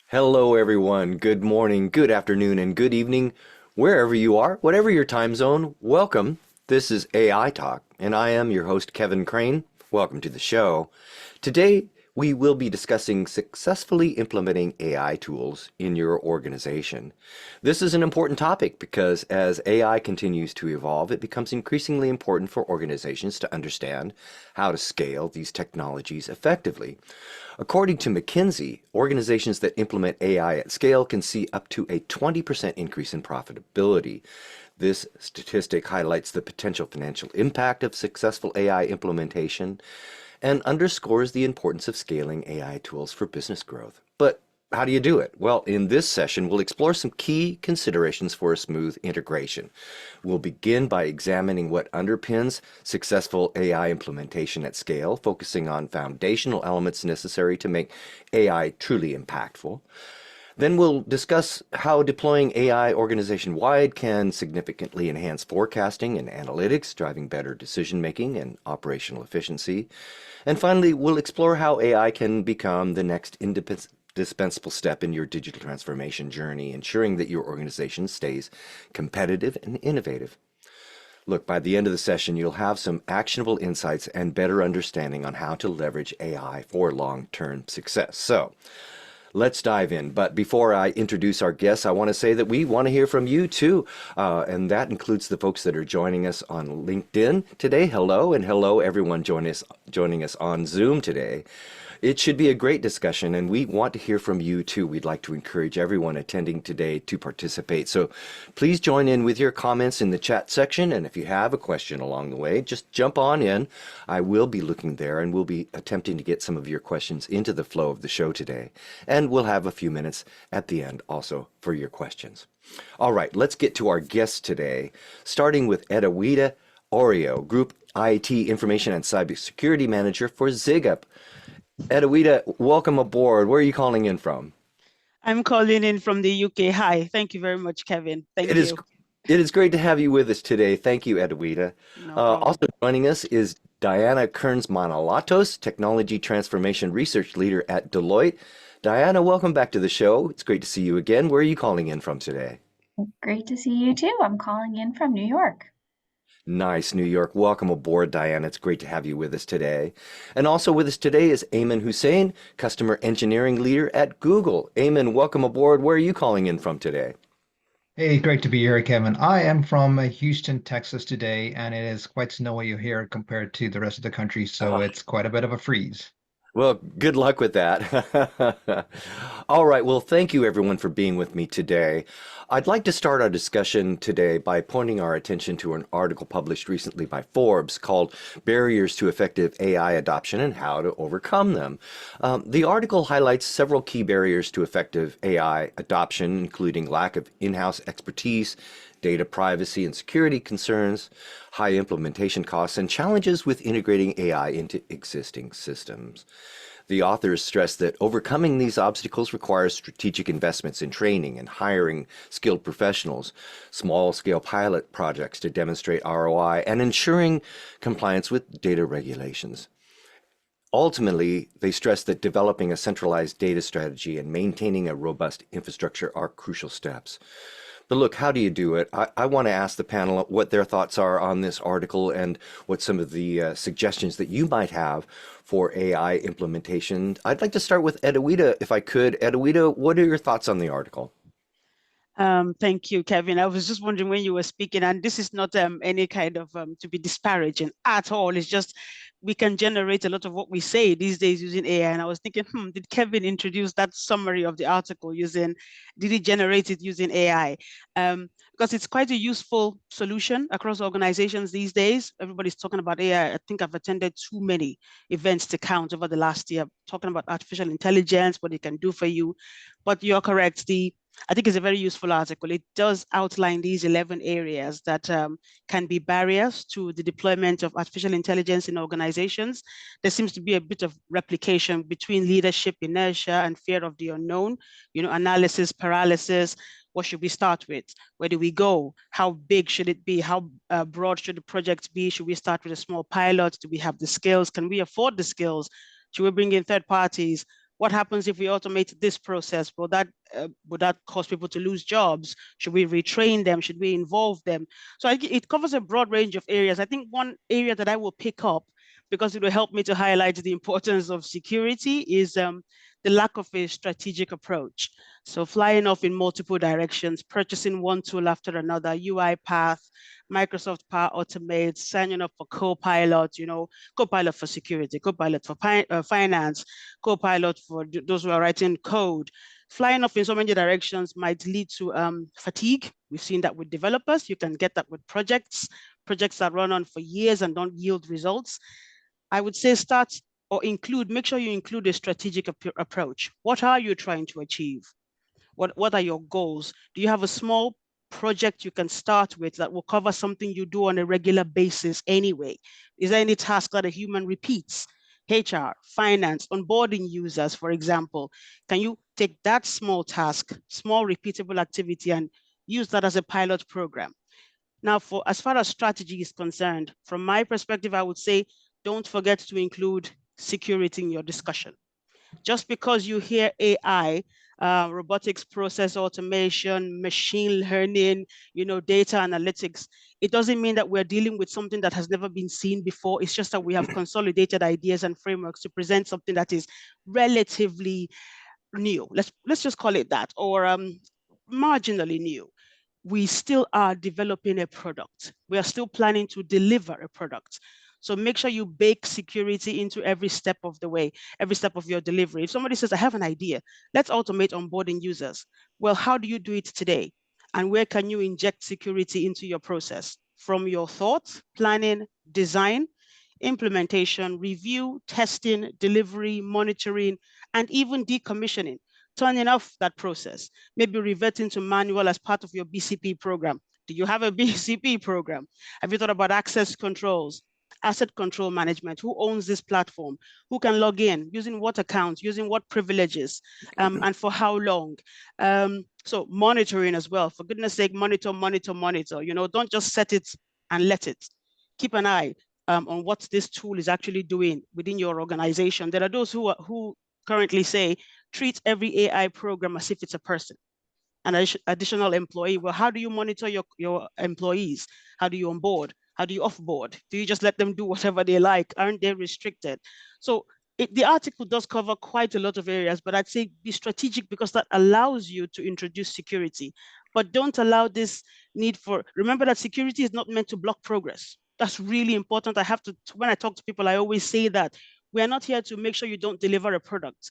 Hello, everyone. Good morning, good afternoon, and good evening, wherever you are, whatever your time zone. Welcome. This is AI Talk, and I am your host, Kevin Crane. Welcome to the show. Today, we will be discussing successfully implementing AI tools in your organization. This is an important topic because as AI continues to evolve, it becomes increasingly important for organizations to understand how to scale these technologies effectively. According to McKinsey, organizations that implement AI at scale can see up to a 20% increase in profitability. This statistic highlights the potential financial impact of successful AI implementation and underscores the importance of scaling AI tools for business growth. But how do you do it? Well, in this session, we'll explore some key considerations for a smooth integration. We'll begin by examining what underpins successful AI implementation at scale, focusing on foundational elements necessary to make AI truly impactful. Then we'll discuss how deploying AI organization-wide can significantly enhance forecasting and analytics, driving better decision-making and operational efficiency. And finally, we'll explore how AI can become the next indispensable step in your digital transformation journey, ensuring that your organization stays competitive and innovative. Look, by the end of the session, you'll have some actionable insights and better understanding on how to leverage AI for long-term success. So, let's dive in. But before I introduce our guests, I want to say that we want to hear from you too. And that includes the folks that are joining us on LinkedIn today. Hello, and hello everyone joining us on Zoom today. It should be a great discussion, and we want to hear from you too. We'd like to encourage everyone attending today to participate. So please join in with your comments in the chat section, and if you have a question along the way, just jump on in. I will be looking there, and we'll be attempting to get some of your questions into the flow of the show today. And we'll have a few minutes at the end also for your questions. All right, let's get to our guests today, starting with Edawita Oreo, Group IT Information and Cybersecurity Manager for Zigup. Edawita, welcome aboard. Where are you calling in from? I'm calling in from the UK. Hi, thank you very much, Kevin. It Thank is you. it is great to have you with us today. Thank you, Edawita. No problem. Also joining us is Diana Kearns Manolatos, Technology Transformation Research Leader at Deloitte. Diana, welcome back to the show. It's great to see you again. Where are you calling in from today? Great to see you too. I'm calling in from New York. Nice, New York. Welcome aboard, Diana. It's great to have you with us today. And also with us today is Ayman Hussein, Customer Engineering Leader at Google. Ayman, welcome aboard. Where are you calling in from today? Hey, great to be here, Kevin. I am from Houston, Texas today, and it is quite snowy here compared to the rest of the country, so it's quite a bit of a freeze. Well, good luck with that. All right. Well, thank you everyone for being with me today. I'd like to start our discussion today by pointing our attention to an article published recently by Forbes called Barriers to Effective AI Adoption and How to Overcome Them. The article highlights several key barriers to effective AI adoption, including lack of in-house expertise, data privacy and security concerns, high implementation costs, and challenges with integrating AI into existing systems. The authors stress that overcoming these obstacles requires strategic investments in training and hiring skilled professionals, small-scale pilot projects to demonstrate ROI, and ensuring compliance with data regulations. Ultimately, they stress that developing a centralized data strategy and maintaining a robust infrastructure are crucial steps. But look, how do you do it? I want to ask the panel what their thoughts are on this article and what some of the suggestions that you might have for AI implementation. I'd like to start with Edawita, if I could. Edawita, what are your thoughts on the article? Thank you, Kevin. I was just wondering when you were speaking, and this is not any kind of to be disparaging at all. It's just we can generate a lot of what we say these days using AI. And I was thinking, did Kevin introduce that summary of the article did he generate it using AI? Because it's quite a useful solution across organizations these days. Everybody's talking about AI. I think I've attended too many events to count over the last year, talking about artificial intelligence, what it can do for you. But you're correct. I think it's a very useful article. It does outline these 11 areas that can be barriers to the deployment of artificial intelligence in organizations. There seems to be a bit of replication between leadership inertia and fear of the unknown, analysis paralysis. What should we start with? Where do we go? How big should it be? How broad should the project be? Should we start with a small pilot? Do we have the skills? Can we afford the skills? Should we bring in third parties? What happens if we automate this process? Would that cause people to lose jobs? Should we retrain them? Should we involve them? So it covers a broad range of areas. I think one area that I will pick up, because it will help me to highlight the importance of security, is the lack of a strategic approach. So flying off in multiple directions, purchasing one tool after another, UiPath, Microsoft Power Automate, signing up for Copilot, Copilot for security, Copilot for finance, Copilot for those who are writing code. Flying off in so many directions might lead to fatigue. We've seen that with developers. You can get that with projects that run on for years and don't yield results. I would say make sure you include a strategic approach. What are you trying to achieve? What are your goals? Do you have a small project you can start with that will cover something you do on a regular basis anyway? Is there any task that a human repeats? HR, finance, onboarding users, for example. Can you take that small task, small repeatable activity, and use that as a pilot program? Now, as far as strategy is concerned, from my perspective, I would say, don't forget to include security in your discussion. Just because you hear AI, robotics process automation, machine learning, data analytics, it doesn't mean that we're dealing with something that has never been seen before. It's just that we have consolidated ideas and frameworks to present something that is relatively new. Let's just call it that, or marginally new. We still are developing a product. We are still planning to deliver a product. So make sure you bake security into every step of the way, every step of your delivery. If somebody says, I have an idea, let's automate onboarding users. Well, how do you do it today? And where can you inject security into your process? From your thoughts, planning, design, implementation, review, testing, delivery, monitoring, and even decommissioning. Turning off that process, maybe reverting to manual as part of your BCP program. Do you have a BCP program? Have you thought about access controls, asset control management? Who owns this platform? Who can log in? Using what accounts? Using what privileges? And for how long? So monitoring as well. For goodness sake, monitor. Don't just set it and let it. Keep an eye on what this tool is actually doing within your organization. There are those who currently say, treat every AI program as if it's a person, an additional employee. Well, how do you monitor your employees? How do you onboard? How do you offboard? Do you just let them do whatever they like? Aren't they restricted? So the article does cover quite a lot of areas, but I'd say be strategic, because that allows you to introduce security. But don't allow this need remember that security is not meant to block progress. That's really important. When I talk to people, I always say that we are not here to make sure you don't deliver a product.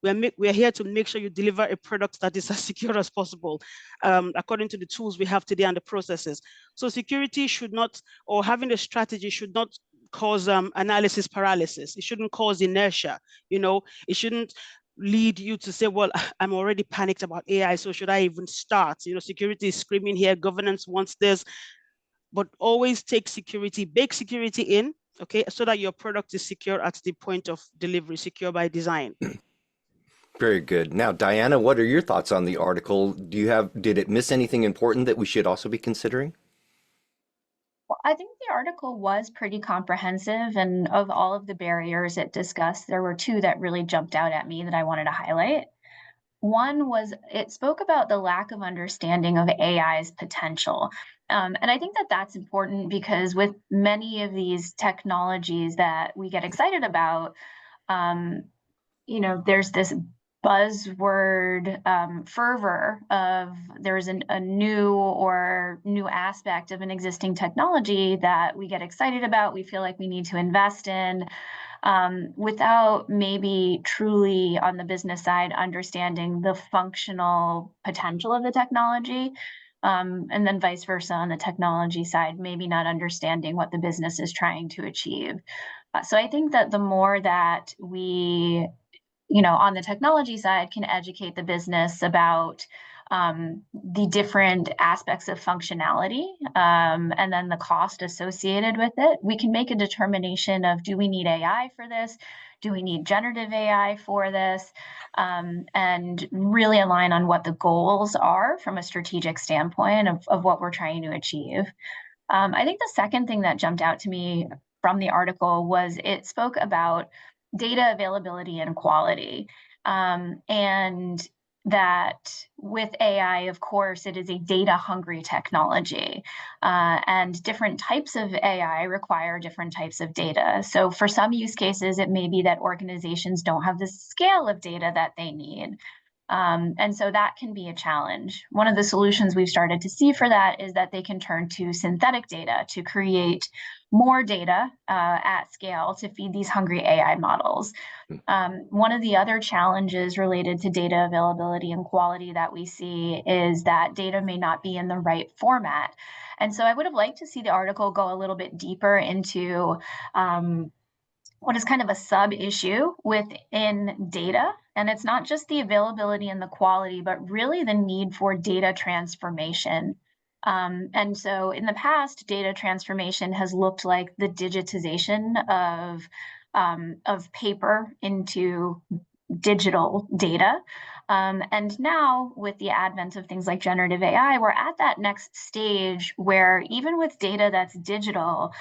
We're here to make sure you deliver a product that is as secure as possible, according to the tools we have today and the processes. So security should not, or having a strategy should not cause analysis paralysis. It shouldn't cause inertia. It shouldn't lead you to say, well, I'm already panicked about AI, so should I even start? Security is screaming here, governance wants this, but always bake security in, okay, so that your product is secure at the point of delivery, secure by design. Very good. Now, Diana, what are your thoughts on the article? Did it miss anything important that we should also be considering? Well, I think the article was pretty comprehensive, and of all of the barriers it discussed, there were two that really jumped out at me that I wanted to highlight. One was it spoke about the lack of understanding of AI's potential. And I think that that's important, because with many of these technologies that we get excited about, there's this buzzword fervor of there's a new aspect of an existing technology that we get excited about, we feel like we need to invest in, without maybe truly on the business side understanding the functional potential of the technology. And then vice versa on the technology side, maybe not understanding what the business is trying to achieve. So I think that the more that we on the technology side can educate the business about the different aspects of functionality, and then the cost associated with it, we can make a determination of, do we need AI for this? Do we need generative AI for this? And really align on what the goals are from a strategic standpoint of what we're trying to achieve. I think the second thing that jumped out to me from the article was it spoke about data availability and quality. And that with AI, of course, it is a data-hungry technology, and different types of AI require different types of data. So for some use cases, it may be that organizations don't have the scale of data that they need. And so that can be a challenge. One of the solutions we've started to see for that is that they can turn to synthetic data to create more data at scale to feed these hungry AI models. One of the other challenges related to data availability and quality that we see is that data may not be in the right format. And so I would have liked to see the article go a little bit deeper into what is kind of a sub issue within data. And it's not just the availability and the quality, but really the need for data transformation. And so in the past, data transformation has looked like the digitization of paper into digital data. And now with the advent of things like generative AI, we're at that next stage where even with data that's digital,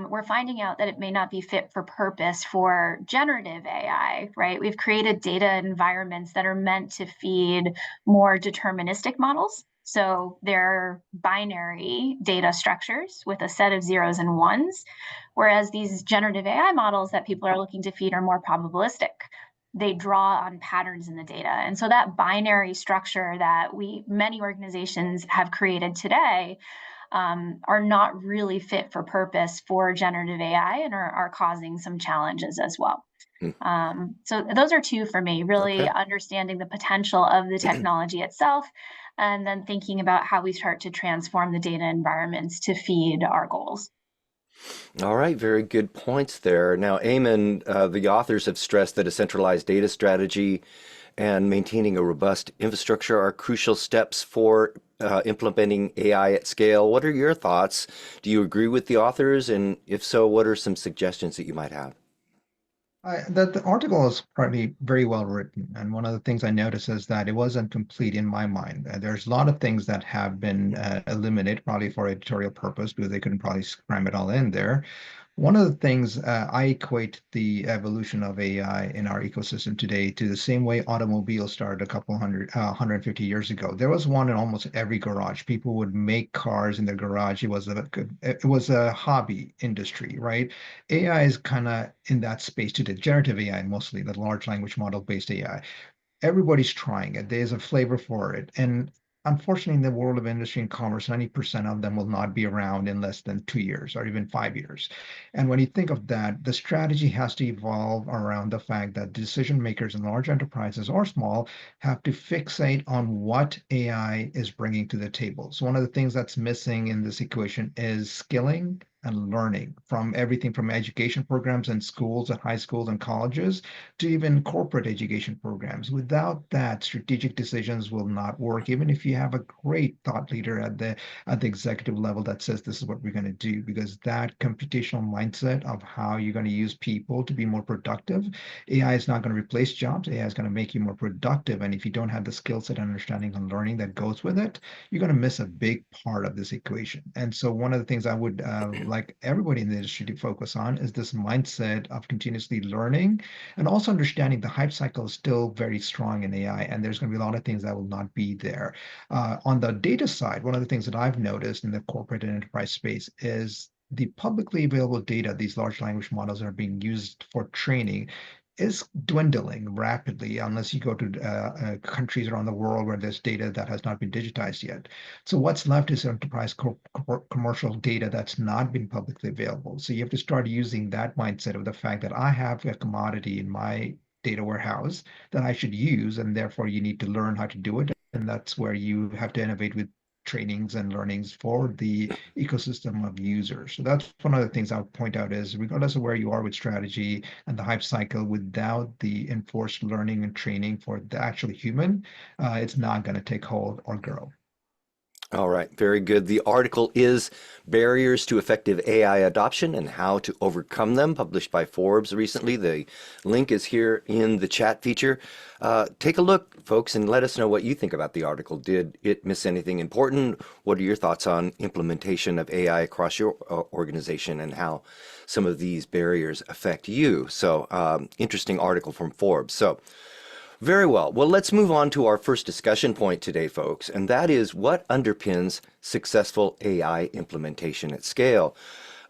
we're finding out that it may not be fit for purpose for generative AI, right? We've created data environments that are meant to feed more deterministic models. So they're binary data structures with a set of zeros and ones, whereas these generative AI models that people are looking to feed are more probabilistic. They draw on patterns in the data. And so that binary structure that many organizations have created today are not really fit for purpose for generative AI and are causing some challenges as well. So those are two for me, really understanding the potential of the technology itself, and then thinking about how we start to transform the data environments to feed our goals. All right, very good points there. Now, Eamon, the authors have stressed that a centralized data strategy and maintaining a robust infrastructure are crucial steps for implementing AI at scale. What are your thoughts? Do you agree with the authors? And if so, what are some suggestions that you might have? The article is probably very well written, and one of the things I noticed is that it wasn't complete in my mind. There's a lot of things that have been eliminated, probably for editorial purpose, because they couldn't probably cram it all in there. One of the things I equate the evolution of AI in our ecosystem today to the same way automobiles started a couple 150 years ago. There was one in almost every garage. People would make cars in their garage. It was a hobby industry, right? AI is kind of in that space today. Generative AI, mostly the large language model based AI. Everybody's trying it. There's a flavor for it. And unfortunately, in the world of industry and commerce, 90% of them will not be around in less than 2 years or even 5 years. And when you think of that, the strategy has to evolve around the fact that decision makers in large enterprises or small have to fixate on what AI is bringing to the table. So one of the things that's missing in this equation is skilling and learning, from everything from education programs in schools and high schools and colleges to even corporate education programs. Without that, strategic decisions will not work, even if you have a great thought leader at the executive level that says this is what we're going to do, because that computational mindset of how you're going to use people to be more productive. AI is not going to replace jobs. AI is going to make you more productive. And if you don't have the skill set, understanding, and learning that goes with it, you're going to miss a big part of this equation. And so one of the things I would like everybody in the industry to focus on is this mindset of continuously learning, and also understanding the hype cycle is still very strong in AI, and there's going to be a lot of things that will not be there. On the data side, one of the things that I've noticed in the corporate and enterprise space is the publicly available data these large language models are being used for training is dwindling rapidly unless you go to countries around the world where there's data that has not been digitized yet. So what's left is enterprise commercial data that's not been publicly available. So you have to start using that mindset of the fact that I have a commodity in my data warehouse that I should use, and therefore you need to learn how to do it. And that's where you have to innovate with trainings and learnings for the ecosystem of users. So that's one of the things I would point out is, regardless of where you are with strategy and the hype cycle, without the enforced learning and training for the actual human, it's not going to take hold or grow. All right, very good. The article is Barriers to Effective AI Adoption and How to Overcome Them, published by Forbes recently. The link is here in the chat feature. Take a look, folks, and let us know what you think about the article. Did it miss anything important? What are your thoughts on implementation of AI across your organization and how some of these barriers affect you? So, interesting article from Forbes. So, Very well. Well, let's move on to our first discussion point today, folks, and that is what underpins successful AI implementation at scale.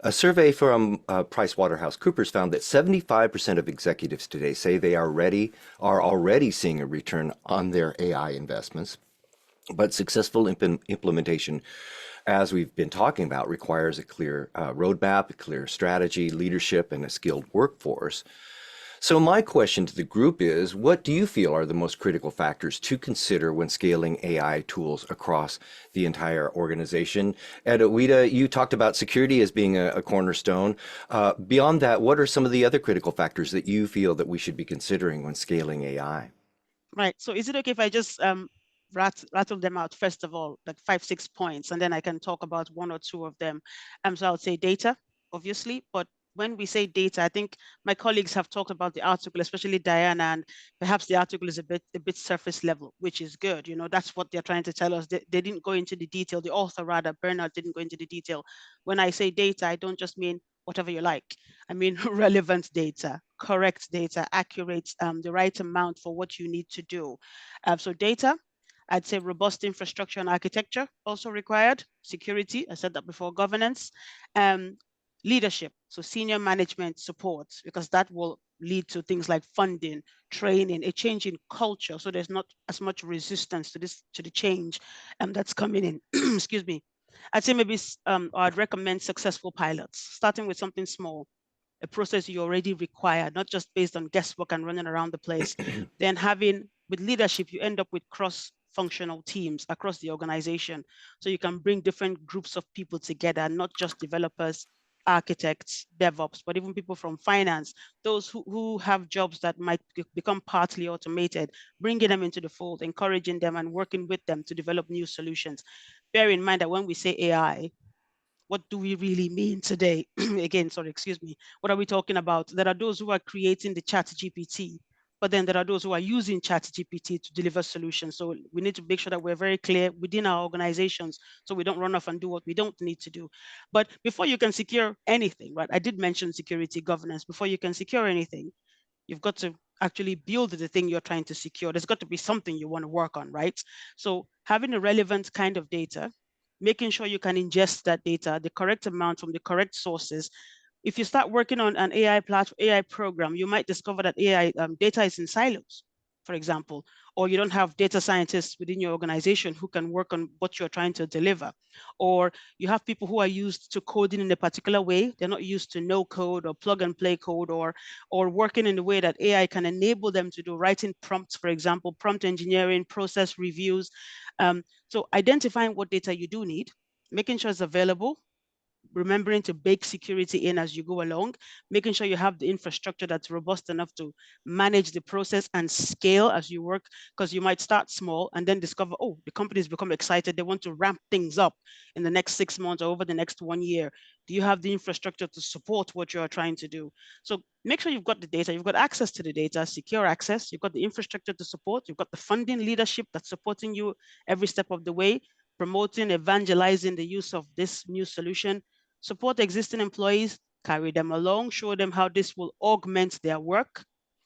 A survey from PricewaterhouseCoopers found that 75% of executives today say they are already seeing a return on their AI investments. But successful implementation, as we've been talking about, requires a clear roadmap, a clear strategy, leadership, and a skilled workforce. So my question to the group is, what do you feel are the most critical factors to consider when scaling AI tools across the entire organization? Ed Owita, you talked about security as being a cornerstone. Beyond that, what are some of the other critical factors that you feel that we should be considering when scaling AI? Right. So is it okay if I just rattle them out first of all, like 5, 6 points, and then I can talk about one or two of them? So I would say data, obviously, but when we say data, I think my colleagues have talked about the article, especially Diana, and perhaps the article is a bit surface level, which is good. You know, that's what they're trying to tell us. They didn't go into the detail. The author, rather, Bernard, didn't go into the detail. When I say data, I don't just mean whatever you like. I mean relevant data, correct data, accurate, the right amount for what you need to do. So data, I'd say robust infrastructure and architecture also required. Security, I said that before. Governance, leadership, so senior management support, because that will lead to things like funding, training, a change in culture, so there's not as much resistance to the change that's coming in. Excuse me. I'd say maybe I'd recommend successful pilots, starting with something small, a process you already require, not just based on guesswork and running around the place. Then with leadership, you end up with cross-functional teams across the organization. So you can bring different groups of people together, not just developers, architects, DevOps, but even people from finance, those who have jobs that might become partly automated, bringing them into the fold, encouraging them and working with them to develop new solutions. Bear in mind that when we say AI, what do we really mean today? Again, sorry, excuse me. What are we talking about? There are those who are creating the chat GPT, but then there are those who are using chat GPT to deliver solutions. So we need to make sure that we're very clear within our organizations so we don't run off and do what we don't need to do. But before you can secure anything, right? I did mention security governance. Before you can secure anything, you've got to actually build the thing you're trying to secure. There's got to be something you want to work on, right? So having a relevant kind of data, making sure you can ingest that data, the correct amount from the correct sources. If you start working on an AI program, you might discover that AI data is in silos, for example, or you don't have data scientists within your organization who can work on what you're trying to deliver, or you have people who are used to coding in a particular way. They're not used to no code or plug and play code, or working in a way that AI can enable them to do, writing prompts, for example, prompt engineering, process reviews. So identifying what data you do need, making sure it's available, remembering to bake security in as you go along, making sure you have the infrastructure that's robust enough to manage the process and scale as you work, because you might start small and then discover, oh, the company's become excited. They want to ramp things up in the next 6 months or over the next 1 year. Do you have the infrastructure to support what you're trying to do? So make sure you've got the data, you've got access to the data, secure access, you've got the infrastructure to support, you've got the funding leadership that's supporting you every step of the way, promoting, evangelizing the use of this new solution, support existing employees, carry them along, show them how this will augment their work.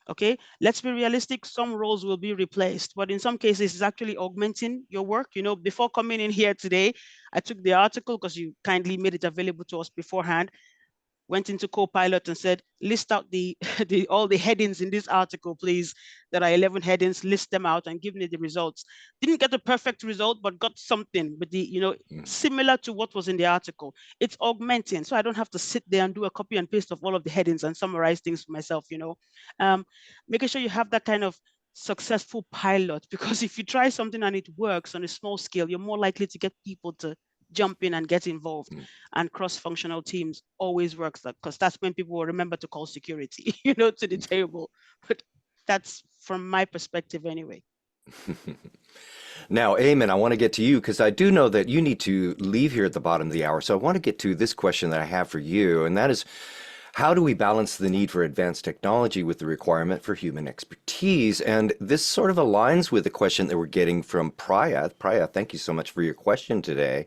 Okay, let's be realistic. Some roles will be replaced, but in some cases, it's actually augmenting your work. You know, before coming in here today, I took the article because you kindly made it available to us beforehand. Went into Copilot and said, list out all the headings in this article, please. There are 11 headings, list them out and give me the results. Didn't get a perfect result, but got something with similar to what was in the article. It's augmenting, so I don't have to sit there and do a copy and paste of all of the headings and summarize things for myself, making sure you have that kind of successful pilot, because if you try something and it works on a small scale, you're more likely to get people to jump in and get involved. And cross-functional teams always works, because that's when people will remember to call security, to the table. But that's from my perspective anyway. Now, Eamon, I want to get to you because I do know that you need to leave here at the bottom of the hour. So I want to get to this question that I have for you, and that is, how do we balance the need for advanced technology with the requirement for human expertise? And this sort of aligns with the question that we're getting from Priya. Priya, thank you so much for your question today.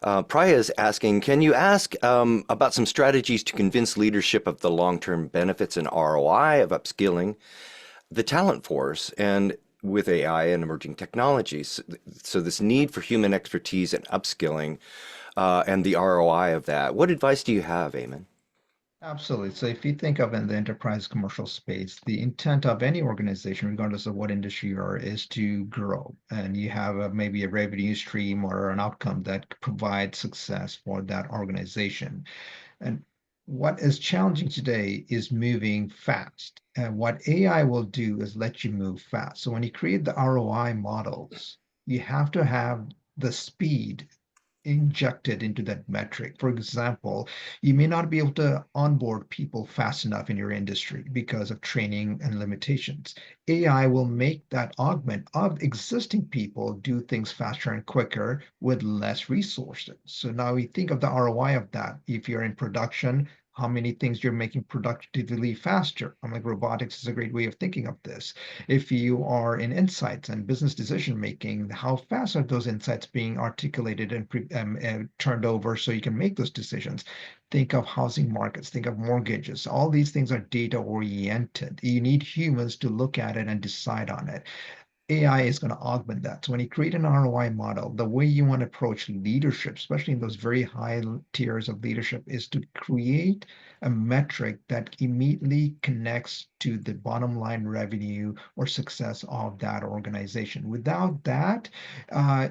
Priya is asking, can you ask about some strategies to convince leadership of the long-term benefits and ROI of upskilling the talent force and with AI and emerging technologies. So this need for human expertise and upskilling and the ROI of that. What advice do you have, Eamon? Absolutely. So if you think of in the enterprise commercial space, the intent of any organization, regardless of what industry you are, is to grow. And you have maybe a revenue stream or an outcome that provides success for that organization. And what is challenging today is moving fast. And what AI will do is let you move fast. So when you create the ROI models, you have to have the speed injected into that metric. For example, you may not be able to onboard people fast enough in your industry because of training and limitations. AI will make that augment of existing people do things faster and quicker with less resources. So now we think of the ROI of that. If you're in production, how many things you're making productively faster. I'm like robotics is a great way of thinking of this. If you are in insights and business decision making, how fast are those insights being articulated and turned over so you can make those decisions? Think of housing markets, think of mortgages. All these things are data oriented. You need humans to look at it and decide on it. AI is going to augment that. So when you create an ROI model, the way you want to approach leadership, especially in those very high tiers of leadership, is to create a metric that immediately connects to the bottom line revenue or success of that organization. Without that,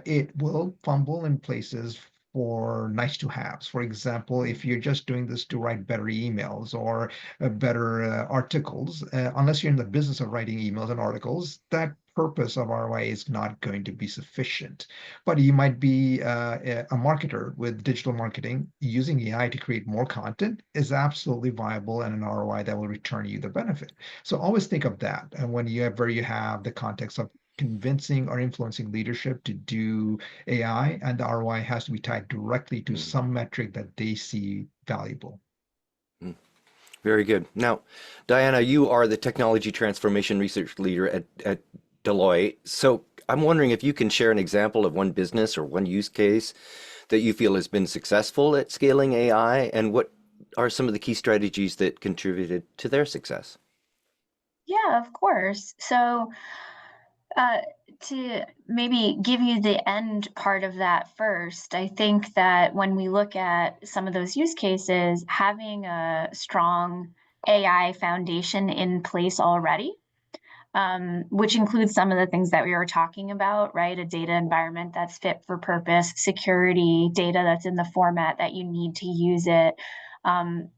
it will fumble in places for nice to haves. For example, if you're just doing this to write better emails or better articles, unless you're in the business of writing emails and articles, that purpose of ROI is not going to be sufficient. But you might be a marketer with digital marketing. Using AI to create more content is absolutely viable and an ROI that will return you the benefit. So always think of that. And when you have where you have the context of convincing or influencing leadership to do AI, and the ROI has to be tied directly to some metric that they see valuable. Very good. Now, Diana, you are the technology transformation research leader at Deloitte. So I'm wondering if you can share an example of one business or one use case that you feel has been successful at scaling AI, and what are some of the key strategies that contributed to their success? Yeah, of course. So, to maybe give you the end part of that first, I think that when we look at some of those use cases, having a strong AI foundation in place already, which includes some of the things that we were talking about, right? A data environment that's fit for purpose, security, data that's in the format that you need to use it.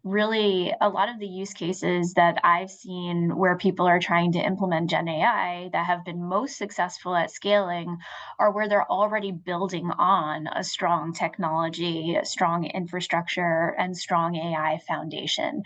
Really, a lot of the use cases that I've seen where people are trying to implement Gen AI that have been most successful at scaling are where they're already building on a strong technology, a strong infrastructure, and strong AI foundation.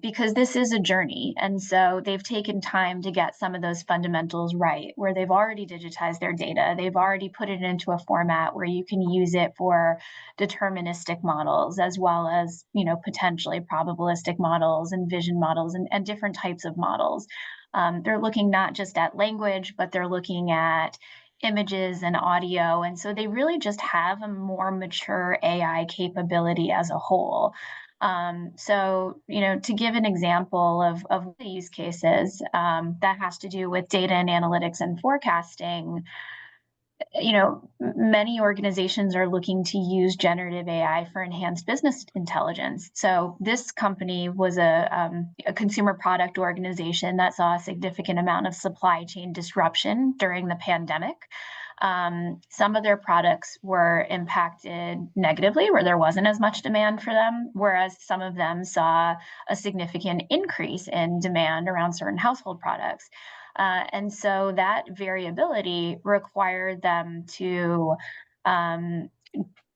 Because this is a journey. And so they've taken time to get some of those fundamentals right, where they've already digitized their data. They've already put it into a format where you can use it for deterministic models, as well as, potentially probabilistic models and vision models and different types of models. They're looking not just at language, but they're looking at images and audio. And so they really just have a more mature AI capability as a whole. So, to give an example of the use cases, that has to do with data and analytics and forecasting. Many organizations are looking to use generative AI for enhanced business intelligence. So this company was a consumer product organization that saw a significant amount of supply chain disruption during the pandemic. Some of their products were impacted negatively, where there wasn't as much demand for them, whereas some of them saw a significant increase in demand around certain household products. And so that variability required them to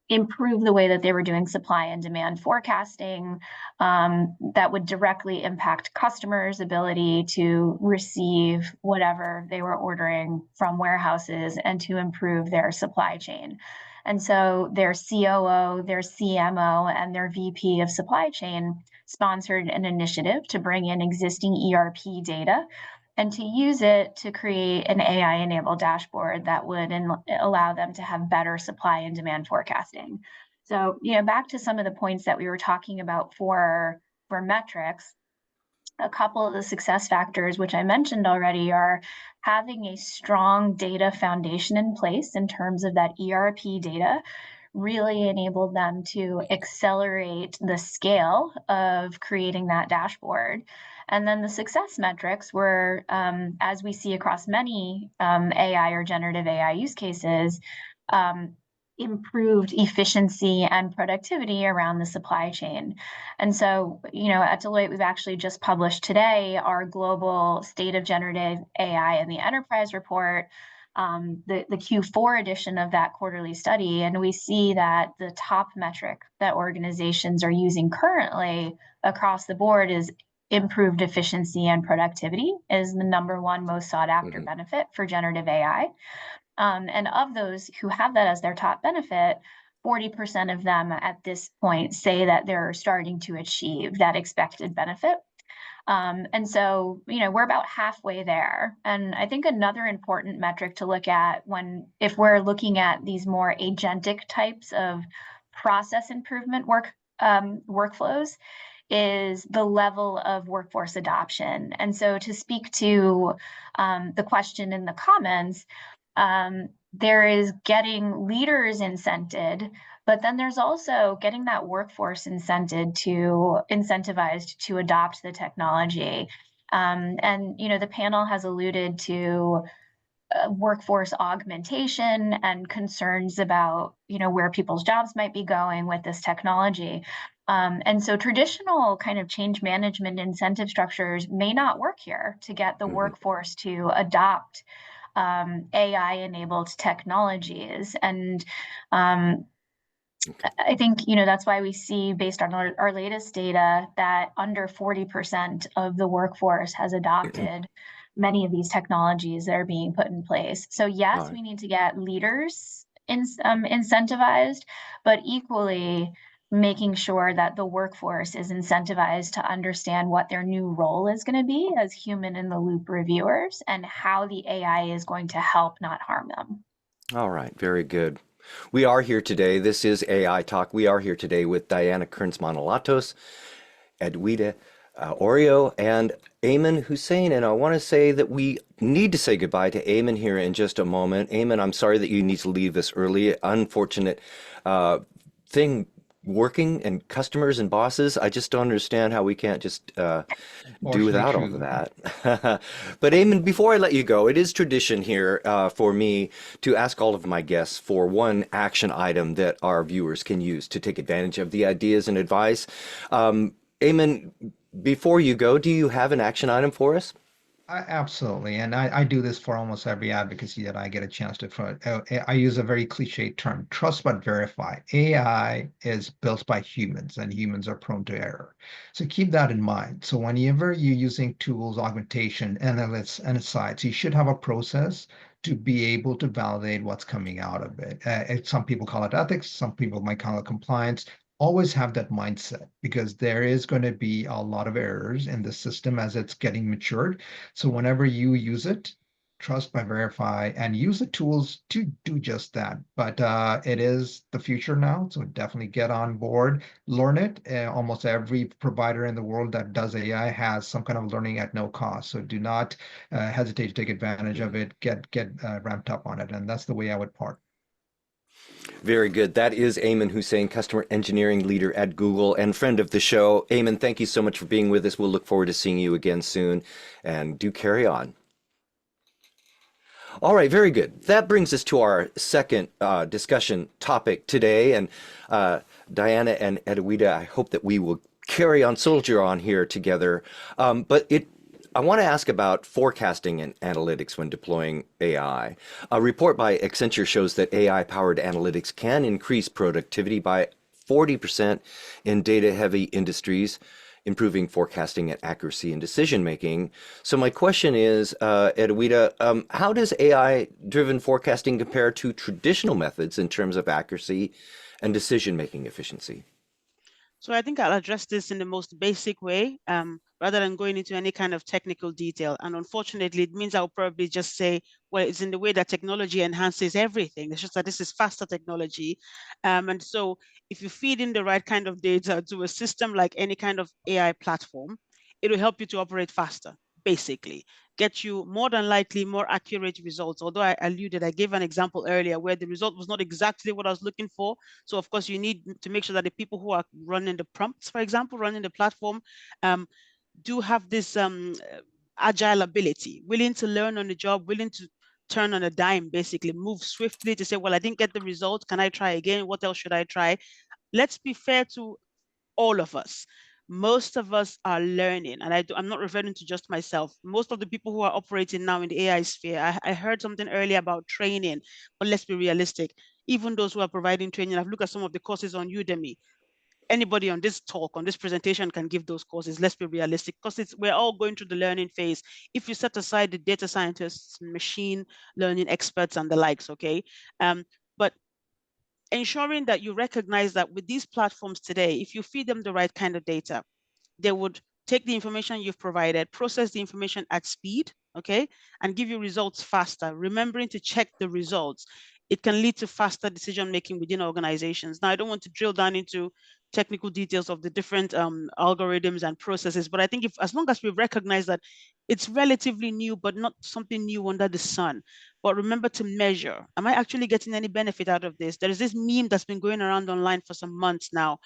improve the way that they were doing supply and demand forecasting, that would directly impact customers' ability to receive whatever they were ordering from warehouses and to improve their supply chain. And so their COO, their CMO, and their VP of supply chain sponsored an initiative to bring in existing ERP data and to use it to create an AI-enabled dashboard that would allow them to have better supply and demand forecasting. So, back to some of the points that we were talking about for metrics. a couple of the success factors, which I mentioned already, are having a strong data foundation in place in terms of that ERP data really enabled them to accelerate the scale of creating that dashboard. And then the success metrics were, as we see across many AI or generative AI use cases, improved efficiency and productivity around the supply chain. And so, at Deloitte, we've actually just published today our global state of generative AI in the enterprise report, the Q4 edition of that quarterly study. And we see that the top metric that organizations are using currently across the board is improved efficiency and productivity is the number one most sought after benefit for generative AI. And of those who have that as their top benefit, 40% of them at this point say that they're starting to achieve that expected benefit. And so, we're about halfway there. And I think another important metric to look at if we're looking at these more agentic types of process improvement workflows is the level of workforce adoption. And so to speak to the question in the comments, there is getting leaders incented, but then there's also getting that workforce incentivized to adopt the technology. And the panel has alluded to workforce augmentation and concerns about where people's jobs might be going with this technology. And so traditional kind of change management incentive structures may not work here to get the workforce to adopt AI-enabled technologies. And I think, that's why we see, based on our latest data, that under 40% of the workforce has adopted many of these technologies that are being put in place. So yes, we need to get leaders incentivized, but equally making sure that the workforce is incentivized to understand what their new role is going to be as human-in-the-loop reviewers and how the AI is going to help, not harm them. All right, very good. We are here today. This is AI Talk. We are here today with Diana Kearns-Manolatos, Edwida Oreo, and Ayman Hussein. And I want to say that we need to say goodbye to Ayman here in just a moment. Ayman, I'm sorry that you need to leave this early. Unfortunate thing working and customers and bosses. I just don't understand how we can't just do without all of that. But Ayman, before I let you go, it is tradition here for me to ask all of my guests for one action item that our viewers can use to take advantage of the ideas and advice. Ayman, before you go, do you have an action item for us? Absolutely. And I do this for almost every advocacy that I get a chance to. I use a very cliche term, trust but verify. AI is built by humans and humans are prone to error. So keep that in mind. So whenever you're using tools, augmentation, analysts, and insights, you should have a process to be able to validate what's coming out of it. Some people call it ethics, some people might call it compliance. Always have that mindset because there is going to be a lot of errors in the system as it's getting matured. So whenever you use it, trust by verify and use the tools to do just that. But it is the future now, so definitely get on board, learn it. Almost every provider in the world that does AI has some kind of learning at no cost. So do not hesitate to take advantage of it, get ramped up on it. And that's the way I would part. Very good. That is Ayman Hussein, Customer Engineering Leader at Google and friend of the show. Ayman, thank you so much for being with us. We'll look forward to seeing you again soon, and do carry on. All right, very good. That brings us to our second discussion topic today. And Diana and Edwida, I hope that we will carry on, soldier on here together. I want to ask about forecasting and analytics when deploying AI. A report by Accenture shows that AI-powered analytics can increase productivity by 40% in data-heavy industries, improving forecasting and accuracy in decision-making. So my question is, Edwida, how does AI-driven forecasting compare to traditional methods in terms of accuracy and decision-making efficiency? So I think I'll address this in the most basic way, rather than going into any kind of technical detail. And unfortunately, it means I'll probably just say, well, it's in the way that technology enhances everything. It's just that this is faster technology. And so if you feed in the right kind of data to a system like any kind of AI platform, it will help you to operate faster, basically, get you more than likely more accurate results. Although I gave an example earlier where the result was not exactly what I was looking for. So of course you need to make sure that the people who are running the prompts, for example, running the platform, do have this agile ability, willing to learn on the job, willing to turn on a dime, basically move swiftly to say, well, I didn't get the result. Can I try again? What else should I try? Let's be fair to all of us. Most of us are learning, and I'm not referring to just myself. Most of the people who are operating now in the AI sphere, I heard something earlier about training, but let's be realistic. Even those who are providing training, I've looked at some of the courses on Udemy. Anybody on this talk, on this presentation can give those courses. Let's be realistic, because we're all going through the learning phase. If you set aside the data scientists, machine learning experts and the likes, okay? But ensuring that you recognize that with these platforms today, if you feed them the right kind of data, they would take the information you've provided, process the information at speed, okay, and give you results faster. Remembering to check the results, it can lead to faster decision-making within organizations. Now, I don't want to drill down into technical details of the different algorithms and processes, but I think as long as we recognize that it's relatively new, but not something new under the sun. But remember to measure. Am I actually getting any benefit out of this? There is this meme that's been going around online for some months now.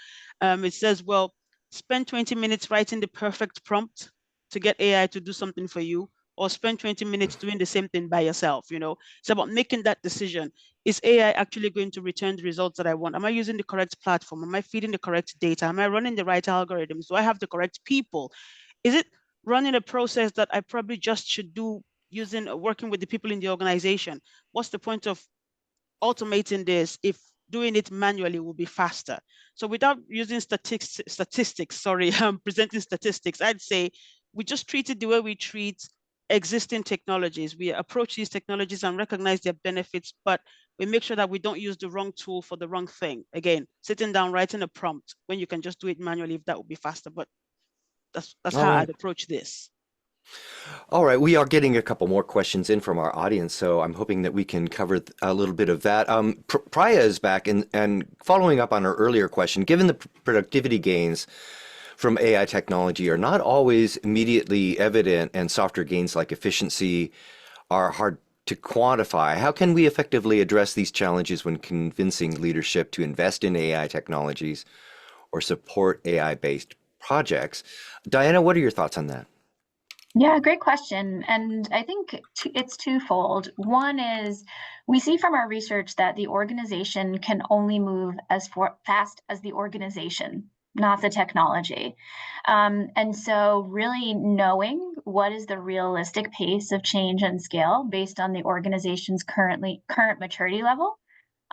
It says, well, spend 20 minutes writing the perfect prompt to get AI to do something for you, or spend 20 minutes doing the same thing by yourself. It's about making that decision. Is AI actually going to return the results that I want? Am I using the correct platform? Am I feeding the correct data? Am I running the right algorithms? Do I have the correct people? Is it running a process that I probably just should do working with the people in the organization? What's the point of automating this if doing it manually will be faster? So without using statistics, presenting statistics, I'd say we just treat it the way we treat existing technologies. We approach these technologies and recognize their benefits, but we make sure that we don't use the wrong tool for the wrong thing. Again, sitting down, writing a prompt when you can just do it manually if that would be faster. But that's All how right. I'd approach this. All right, we are getting a couple more questions in from our audience, so I'm hoping that we can cover a little bit of that. Priya is back, and following up on her earlier question, given the productivity gains from AI technology are not always immediately evident, and softer gains like efficiency are hard to quantify, how can we effectively address these challenges when convincing leadership to invest in AI technologies or support AI-based projects? Diana, what are your thoughts on that? Yeah, great question. And I think it's twofold. One is we see from our research that the organization can only move as fast as the organization, not the technology. And so really knowing what is the realistic pace of change and scale based on the organization's current maturity level,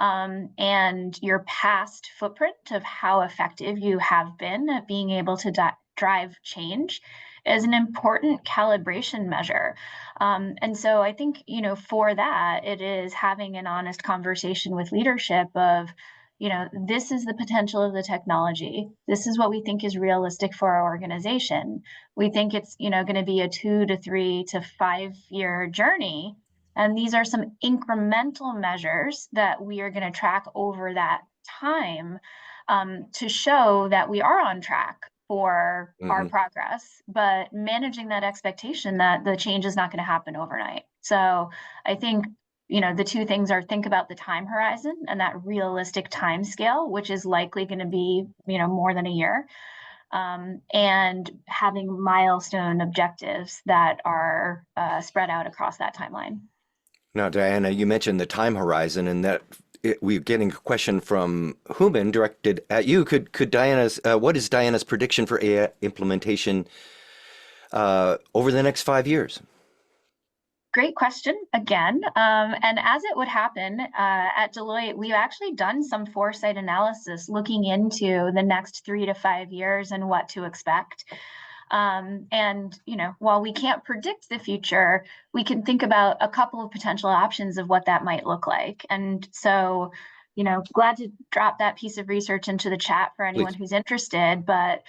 and your past footprint of how effective you have been at being able to drive change is an important calibration measure. And so I think, for that, it is having an honest conversation with leadership of, this is the potential of the technology. This is what we think is realistic for our organization. We think it's, going to be a 2 to 3 to 5 year journey. And these are some incremental measures that we are going to track over that time, to show that we are on track for our progress, but managing that expectation that the change is not going to happen overnight. So I think, the two things are think about the time horizon and that realistic time scale, which is likely going to be, more than a year, and having milestone objectives that are spread out across that timeline. Now, Diana, you mentioned the time horizon, and that we're getting a question from Hooman directed at you. Could what is Diana's prediction for AI implementation over the next 5 years? Great question again. And as it would happen, at Deloitte, we've actually done some foresight analysis looking into the next 3 to 5 years and what to expect. And, while we can't predict the future, we can think about a couple of potential options of what that might look like. And so, glad to drop that piece of research into the chat for anyone who's interested. But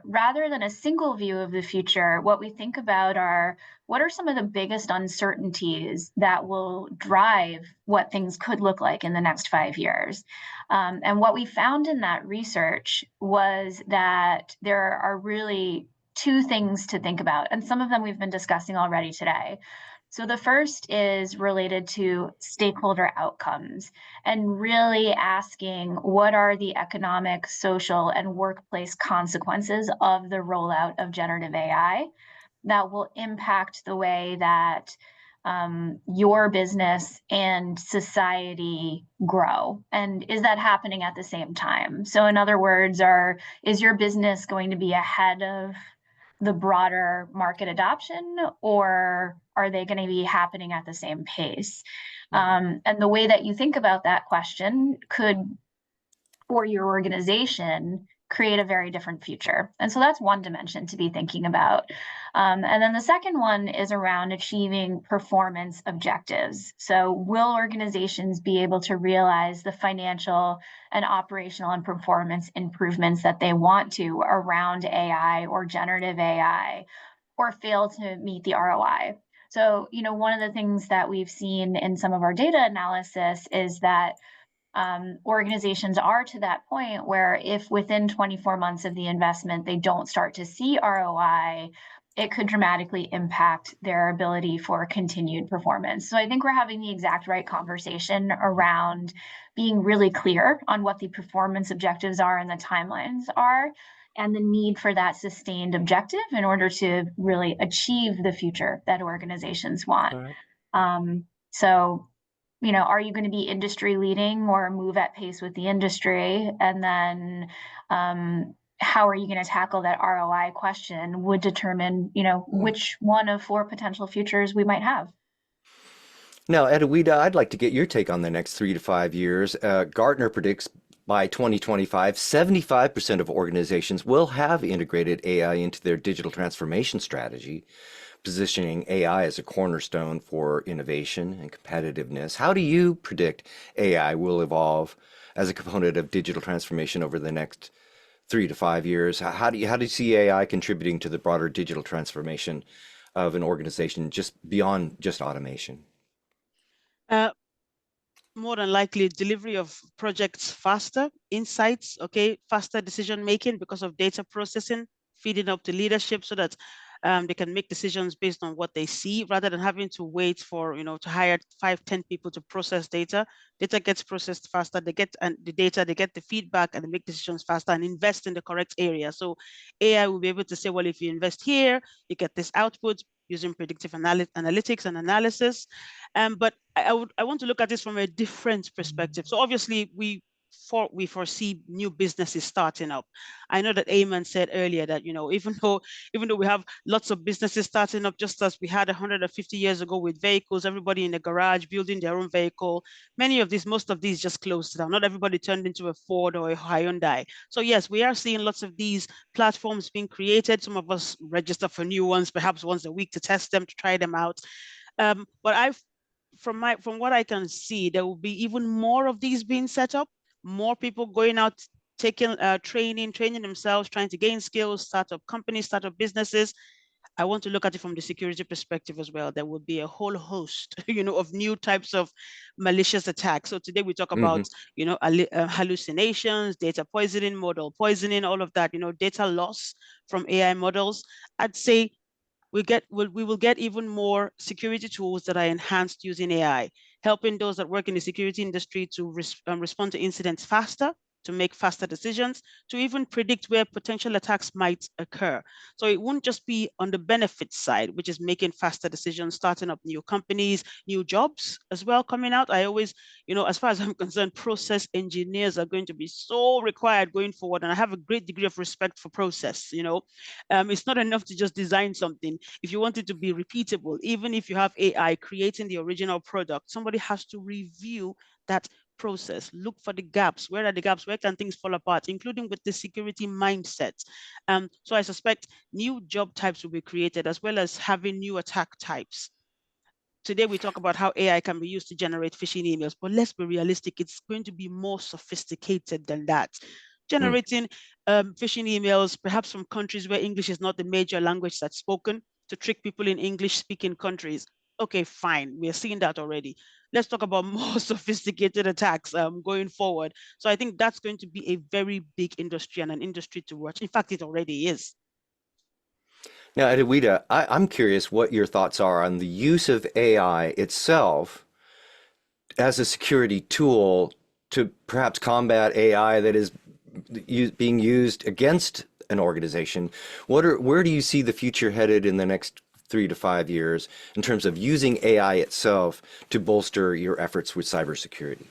rather than a single view of the future, what we think about are what are some of the biggest uncertainties that will drive what things could look like in the next 5 years. And what we found in that research was that there are really two things to think about, and some of them we've been discussing already today. So the first is related to stakeholder outcomes and really asking what are the economic, social, and workplace consequences of the rollout of generative AI that will impact the way that your business and society grow? And is that happening at the same time? So in other words, is your business going to be ahead of the broader market adoption, or are they going to be happening at the same pace? And the way that you think about that question could, for your organization, create a very different future. And so that's one dimension to be thinking about. And then the second one is around achieving performance objectives. So will organizations be able to realize the financial and operational and performance improvements that they want to around AI or generative AI, or fail to meet the ROI? So, one of the things that we've seen in some of our data analysis is that organizations are to that point where if within 24 months of the investment, they don't start to see ROI, it could dramatically impact their ability for continued performance. So I think we're having the exact right conversation around being really clear on what the performance objectives are and the timelines are, and the need for that sustained objective in order to really achieve the future that organizations want. So, are you going to be industry leading or move at pace with the industry? And then how are you going to tackle that ROI question would determine, which one of 4 potential futures we might have. Now, Adewita, I'd like to get your take on the next 3 to 5 years. Gartner predicts by 2025, 75% of organizations will have integrated AI into their digital transformation strategy, positioning AI as a cornerstone for innovation and competitiveness. How do you predict AI will evolve as a component of digital transformation over the next 3 to 5 years? How do you see AI contributing to the broader digital transformation of an organization just beyond just automation? More than likely delivery of projects faster, insights, faster decision making because of data processing, feeding up to leadership so that they can make decisions based on what they see rather than having to wait for, to hire 5-10 people to process data. Data gets processed faster, they get the data, they get the feedback, and they make decisions faster and invest in the correct area. So AI will be able to say, well, if you invest here, you get this output using predictive analytics and analysis. But I want to look at this from a different perspective. So obviously we foresee new businesses starting up. I know that Ayman said earlier that, even though we have lots of businesses starting up, just as we had 150 years ago with vehicles, everybody in the garage building their own vehicle, most of these just closed down. Not everybody turned into a Ford or a Hyundai. So yes, we are seeing lots of these platforms being created. Some of us register for new ones, perhaps once a week to test them, to try them out. But from what I can see, there will be even more of these being set up, more people going out, taking training themselves, trying to gain skills, start up companies, start up businesses. I want to look at it from the security perspective as well. There will be a whole host, of new types of malicious attacks. So today we talk about, hallucinations, data poisoning, model poisoning, all of that, data loss from AI models. I'd say we will get even more security tools that are enhanced using AI, helping those that work in the security industry to respond to incidents faster, to make faster decisions, to even predict where potential attacks might occur. So it won't just be on the benefits side, which is making faster decisions, starting up new companies, new jobs as well coming out. I always, as far as I'm concerned, process engineers are going to be so required going forward. And I have a great degree of respect for process. It's not enough to just design something. If you want it to be repeatable, even if you have AI creating the original product, somebody has to review that process, look for the gaps. Where are the gaps? Where can things fall apart, including with the security mindset? So I suspect new job types will be created, as well as having new attack types. Today, we talk about how AI can be used to generate phishing emails, but let's be realistic. It's going to be more sophisticated than that. Generating phishing emails, perhaps from countries where English is not the major language that's spoken, to trick people in English-speaking countries. Okay, fine. We are seeing that already. Let's talk about more sophisticated attacks going forward. So I think that's going to be a very big industry and an industry to watch. In fact, it already is. Now, Edwita, I'm curious what your thoughts are on the use of AI itself as a security tool to perhaps combat AI that is being used against an organization. Where do you see the future headed in the next 3 to 5 years in terms of using AI itself to bolster your efforts with cybersecurity?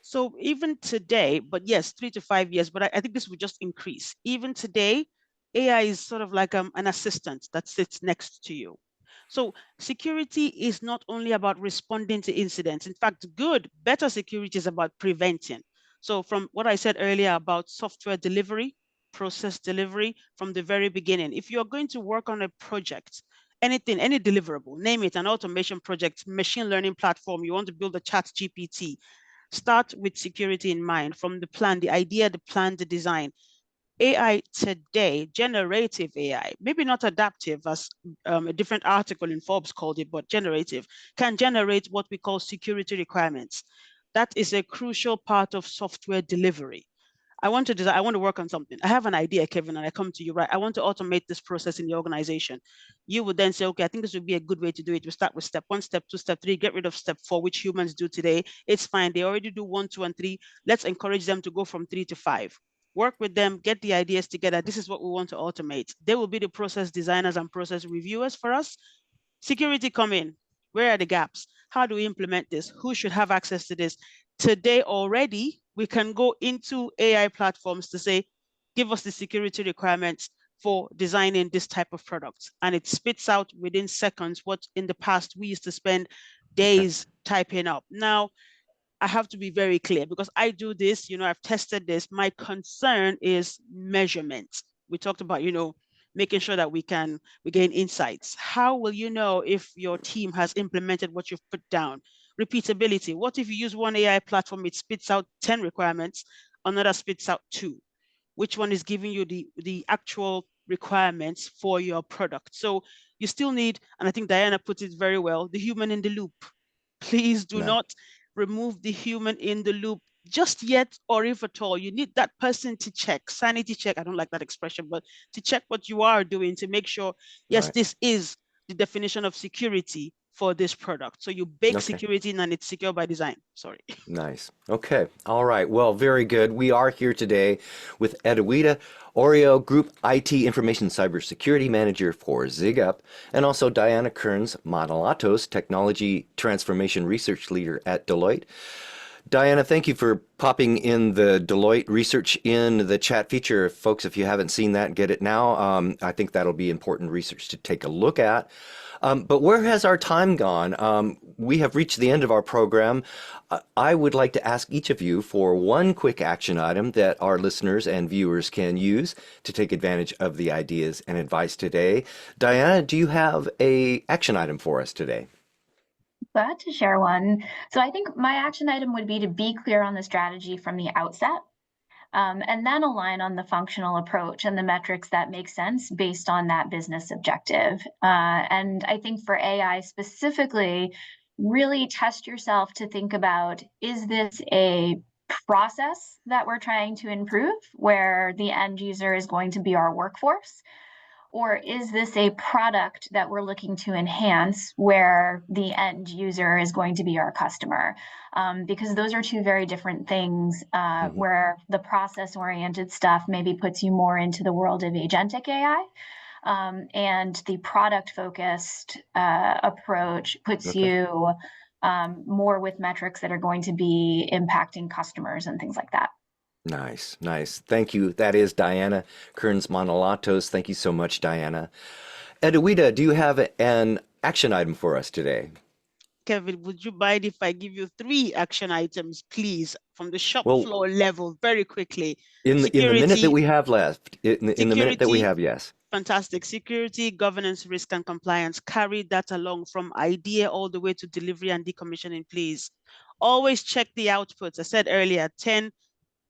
So even today, but yes, 3 to 5 years, but I think this will just increase. Even today, AI is sort of like an assistant that sits next to you. So security is not only about responding to incidents. In fact, better security is about preventing. So from what I said earlier about software delivery, process delivery from the very beginning, if you're going to work on a project, anything, any deliverable, name it, an automation project, machine learning platform, you want to build a chat GPT, start with security in mind from the plan, the idea, the plan, the design. AI today, generative AI, maybe not adaptive as a different article in Forbes called it, but generative, can generate what we call security requirements. That is a crucial part of software delivery. I want to design, I want to work on something. I have an idea, Kevin, and I come to you, right? I want to automate this process in the organization. You would then say, okay, I think this would be a good way to do it. We start with step 1, step 2, step 3, get rid of step 4, which humans do today. It's fine. They already do 1, 2, and 3. Let's encourage them to go from 3 to 5. Work with them, get the ideas together. This is what we want to automate. They will be the process designers and process reviewers for us. Security come in. Where are the gaps? How do we implement this? Who should have access to this? Today already, we can go into AI platforms to say, give us the security requirements for designing this type of product. And it spits out within seconds what in the past we used to spend days typing up. Now, I have to be very clear because I do this, I've tested this. My concern is measurement. We talked about, making sure that we gain insights. How will you know if your team has implemented what you've put down? Repeatability. What if you use one AI platform, it spits out 10 requirements, another spits out 2? Which one is giving you the actual requirements for your product? So you still need, and I think Diana put it very well, the human in the loop. Please do No. not remove the human in the loop just yet, or if at all. You need that person to check, sanity check. I don't like that expression, but to check what you are doing to make sure, yes, Right. this is the definition of security for this product. So you bake Okay. security in and it's secure by design. Sorry. Nice. Okay. All right. Well, very good. We are here today with Edwita Oreo, Group IT Information Cybersecurity Manager for ZigUp, and also Diana Kearns Manolatos, Technology Transformation Research Leader at Deloitte. Diana, thank you for popping in the Deloitte research in the chat feature. Folks, if you haven't seen that, get it now. I think that'll be important research to take a look at. But where has our time gone? We have reached the end of our program. I would like to ask each of you for one quick action item that our listeners and viewers can use to take advantage of the ideas and advice today. Diana, do you have an action item for us today? Glad to share one. So I think my action item would be to be clear on the strategy from the outset, and then align on the functional approach and the metrics that make sense based on that business objective. And I think for AI specifically, really test yourself to think about, is this a process that we're trying to improve where the end user is going to be our workforce? Or is this a product that we're looking to enhance where the end user is going to be our customer? Because those are two very different things, where the process-oriented stuff maybe puts you more into the world of agentic AI. And the product-focused approach puts you more with metrics that are going to be impacting customers and things like that. Nice, nice. Thank you. That is Diana Kearns Manolatos. Thank you so much, Diana. Edwita, do you have an action item for us today? Kevin, would you mind if I give you 3 action items, please, from the shop Well, floor level, very quickly? in the minute that we have left, in the minute that we Security, have, yes. fantastic. Security, governance, risk, and compliance. Carry that along from idea all the way to delivery and decommissioning, please. Always check the outputs. I said earlier,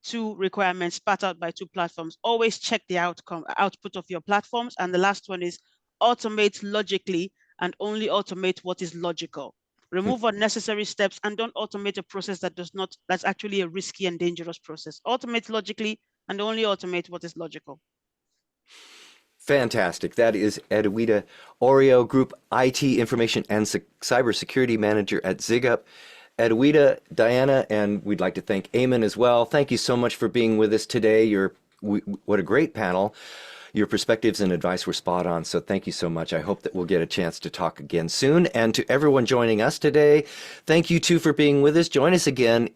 2 requirements spat out by 2 platforms. Always check the output of your platforms. And the last one is automate logically and only automate what is logical. Remove unnecessary steps and don't automate a process that's actually a risky and dangerous process. Automate logically and only automate what is logical. Fantastic. That is Edwita Oreo, Group IT Information and Cybersecurity Manager at ZigUp. Edwita, Diana, and we'd like to thank Eamon as well. Thank you so much for being with us today. What a great panel. Your perspectives and advice were spot on, so thank you so much. I hope that we'll get a chance to talk again soon. And to everyone joining us today, thank you too for being with us. Join us again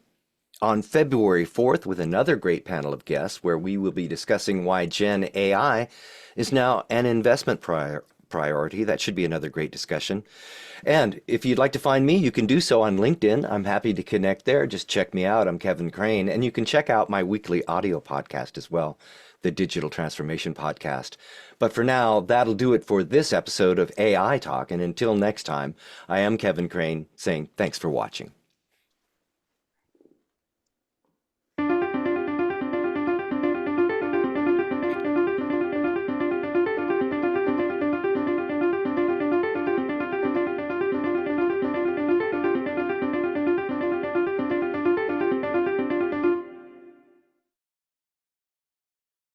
on February 4th with another great panel of guests where we will be discussing why Gen AI is now an investment priority. That should be another great discussion. And if you'd like to find me, you can do so on LinkedIn. I'm happy to connect there. Just check me out. I'm Kevin Crane. And you can check out my weekly audio podcast as well, the Digital Transformation Podcast. But for now, that'll do it for this episode of AI Talk. And until next time, I am Kevin Crane saying thanks for watching.